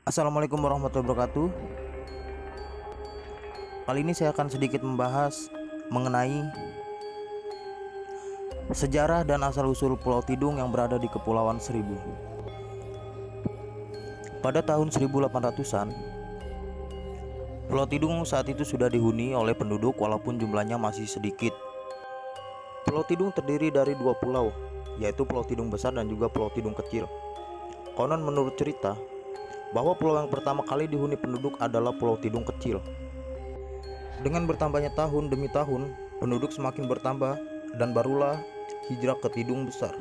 Assalamualaikum warahmatullahi wabarakatuh. Kali ini saya akan sedikit membahas mengenai sejarah dan asal-usul Pulau Tidung yang berada di Kepulauan Seribu. Pada tahun 1800-an, Pulau Tidung saat itu sudah dihuni oleh penduduk walaupun jumlahnya masih sedikit. Pulau Tidung terdiri dari dua pulau, yaitu Pulau Tidung Besar dan juga Pulau Tidung Kecil. Konon menurut cerita bahwa pulau yang pertama kali dihuni penduduk adalah Pulau Tidung Kecil. Dengan bertambahnya tahun demi tahun, penduduk semakin bertambah dan barulah hijrah ke Tidung Besar.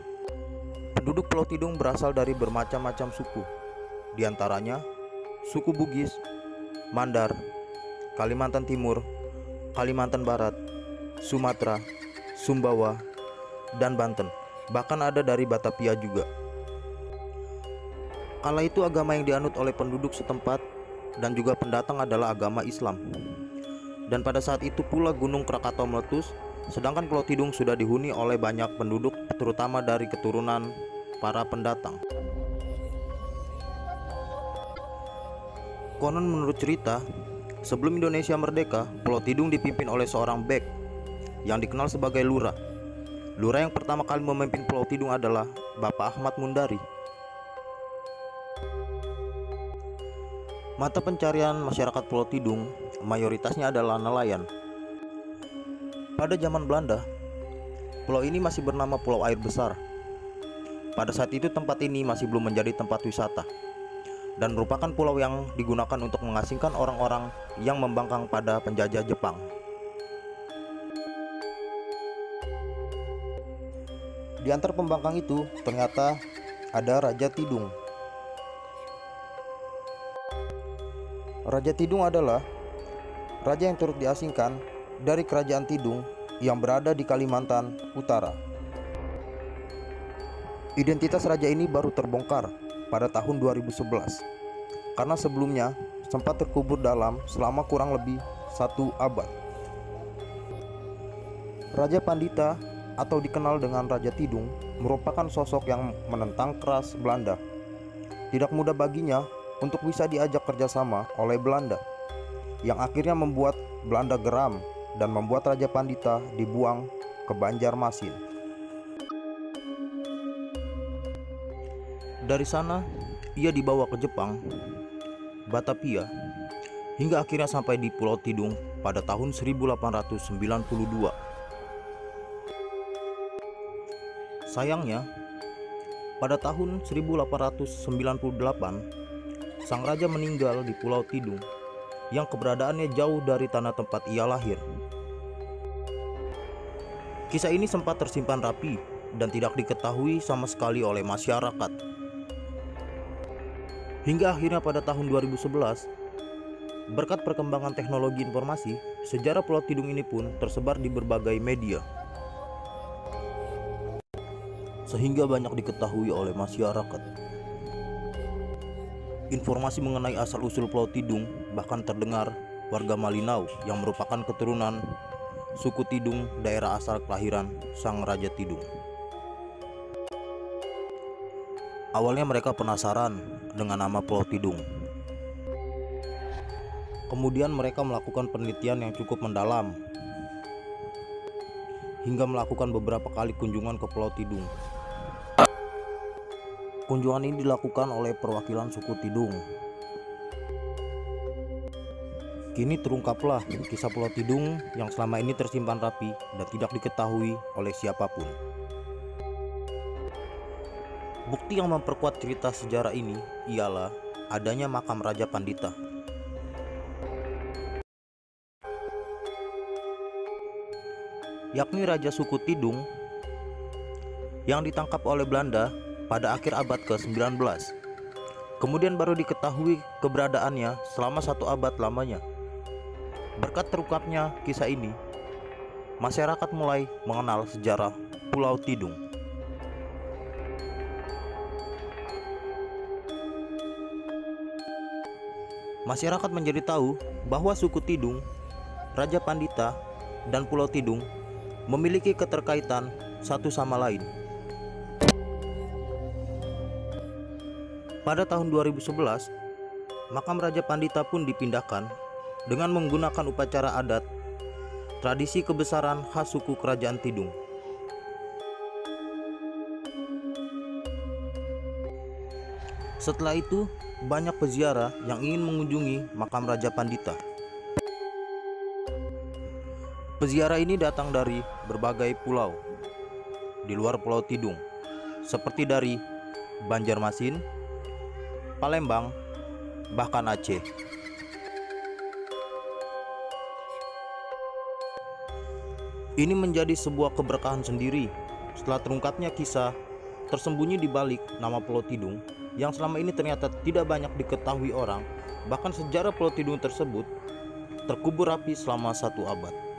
Penduduk Pulau Tidung berasal dari bermacam-macam suku, di antaranya suku Bugis, Mandar, Kalimantan Timur, Kalimantan Barat, Sumatera, Sumbawa, dan Banten. Bahkan ada dari Batavia juga. Kala itu agama yang dianut oleh penduduk setempat dan juga pendatang adalah agama Islam. Dan pada saat itu pula Gunung Krakatau meletus, sedangkan Pulau Tidung sudah dihuni oleh banyak penduduk, terutama dari keturunan para pendatang. Konon menurut cerita, sebelum Indonesia merdeka, Pulau Tidung dipimpin oleh seorang bek yang dikenal sebagai lurah. Lurah yang pertama kali memimpin Pulau Tidung adalah Bapak Ahmad Mundari. Mata pencarian masyarakat Pulau Tidung mayoritasnya adalah nelayan. Pada zaman Belanda, pulau ini masih bernama Pulau Air Besar. Pada saat itu tempat ini masih belum menjadi tempat wisata dan merupakan pulau yang digunakan untuk mengasingkan orang-orang yang membangkang pada penjajah Jepang. Di antara pembangkang itu ternyata ada Raja Tidung. Raja Tidung adalah raja yang turut diasingkan dari kerajaan Tidung yang berada di Kalimantan Utara. Identitas raja ini baru terbongkar pada tahun 2011 karena sebelumnya sempat terkubur dalam selama kurang lebih 1 abad. Raja Pandita atau dikenal dengan Raja Tidung merupakan sosok yang menentang keras Belanda. Tidak mudah baginya untuk bisa diajak kerjasama oleh Belanda, yang akhirnya membuat Belanda geram dan membuat Raja Pandita dibuang ke Banjarmasin. Dari sana ia dibawa ke Jepang, Batavia, hingga akhirnya sampai di Pulau Tidung pada tahun 1892. Sayangnya, pada tahun 1898 sang raja meninggal di Pulau Tidung yang keberadaannya jauh dari tanah tempat ia lahir. Kisah ini sempat tersimpan rapi dan tidak diketahui sama sekali oleh masyarakat. Hingga akhirnya pada tahun 2011, berkat perkembangan teknologi informasi, sejarah Pulau Tidung ini pun tersebar di berbagai media, sehingga banyak diketahui oleh masyarakat. Informasi mengenai asal-usul Pulau Tidung bahkan terdengar warga Malinau yang merupakan keturunan suku Tidung, daerah asal kelahiran sang Raja Tidung. Awalnya mereka penasaran dengan nama Pulau Tidung. Kemudian mereka melakukan penelitian yang cukup mendalam hingga melakukan beberapa kali kunjungan ke Pulau Tidung. Kunjungan ini dilakukan oleh perwakilan suku Tidung. Kini terungkaplah kisah Pulau Tidung yang selama ini tersimpan rapi dan tidak diketahui oleh siapapun. Bukti yang memperkuat cerita sejarah ini ialah adanya makam Raja Pandita. Yakni raja suku Tidung yang ditangkap oleh Belanda pada akhir abad ke-19. Kemudian baru diketahui keberadaannya selama 1 abad lamanya. Berkat terungkapnya kisah ini, masyarakat mulai mengenal sejarah Pulau Tidung. Masyarakat menjadi tahu bahwa suku Tidung, Raja Pandita, dan Pulau Tidung memiliki keterkaitan satu sama lain. Pada tahun 2011, makam Raja Pandita pun dipindahkan dengan menggunakan upacara adat, tradisi kebesaran khas suku Kerajaan Tidung. Setelah itu, banyak peziarah yang ingin mengunjungi makam Raja Pandita. Peziarah ini datang dari berbagai pulau di luar Pulau Tidung, seperti dari Banjarmasin, Palembang, bahkan Aceh. Ini menjadi sebuah keberkahan sendiri setelah terungkapnya kisah tersembunyi di balik nama Pulau Tidung yang selama ini ternyata tidak banyak diketahui orang. Bahkan sejarah Pulau Tidung tersebut terkubur rapi selama 1 abad.